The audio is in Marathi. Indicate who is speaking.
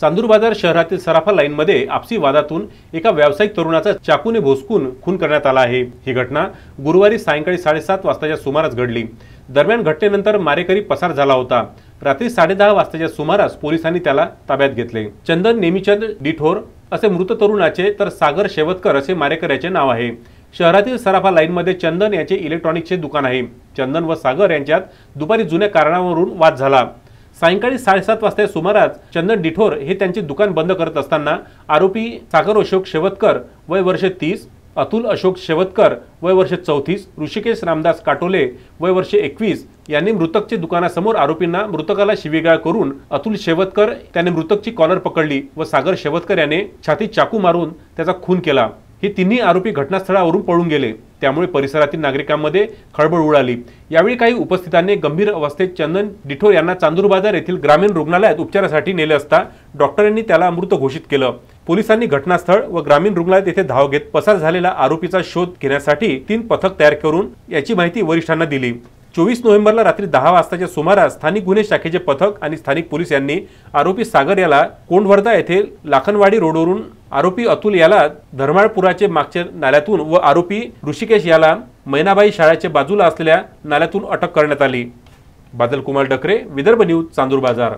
Speaker 1: चांदूर बाजार शहरातील सराफा लाईनमध्ये आपसी वादातून एका व्यावसायिक तरुणाचा चाकूने भोसकून खून करण्यात आला आहे। ही घटना गुरुवारी सायंकाळी 7:30 वाजताच्या सुमारास घडली। दरम्यान घटनेनंतर मारेकरी पसार झाला होता। रात्री 10:30 वाजताच्या सुमारास पोलिसांनी त्याला ताब्यात घेतले। चंदन नेमीचंद डिठोर असे मृत तरुणाचे तर सागर शेवतकर असे मारेकऱ्याचे नाव आहे। शहरातील सराफा लाईनमध्ये चंदन याचे इलेक्ट्रॉनिक्सचे दुकान आहे। चंदन व सागर यांच्यात दुपारी जुन्या कारणावरून वाद झाला। सायंकाळी 7:30 वाजता सुमारास चंदन डिठोर हे त्यांचे दुकान बंद करत असताना आरोपी सागर अशोक शेवतकर वय वर्ष 30, अतुल अशोक शेवतकर वय वर्ष 34, ऋषिकेश रामदास काटोले वय वर्ष 21 यांनी मृतकचे दुकानासमोर आरोपींना मृतकाला शिवीगाळ करून अतुल शेवतकर त्याने मृतकची कॉलर पकडली व सागर शेवतकर याने छातीत चाकू मारून त्याचा खून केला। हे तिन्ही आरोपी घटनास्थळावरून पळून गेले। त्यामुळे परिसरातील नागरिकांमध्ये खळबळ उडाली। यावेळी काही उपस्थितांनी गंभीर अवस्थेत चंदन डिठोर यांना चांदूर बाजार येथील ग्रामीण रुग्णालयात उपचारासाठी नेले असता डॉक्टरांनी त्याला मृत घोषित केलं। पोलिसांनी घटनास्थळ व ग्रामीण रुग्णालयात येथे धाव घेत पसार झालेला आरोपीचा शोध घेण्यासाठी 3 पथक तयार करून याची माहिती वरिष्ठांना दिली। 24 नोव्हेंबरला रात्री 10 वाजताच्या सुमारास स्थानिक गुन्हे शाखेचे पथक आणि स्थानिक पोलीस यांनी आरोपी सागर याला कोंढवर्धा येथे लाखनवाडी रोडवरून, आरोपी अतुल याला धर्माळपुराचे मागच्या नाल्यातून व आरोपी ऋषिकेश याला मैनाबाई शाळेच्या बाजूला असलेल्या नाल्यातून अटक करण्यात आली। बादल कुमार डकरे, विदर्भ न्यूज, चांदूर बाजार।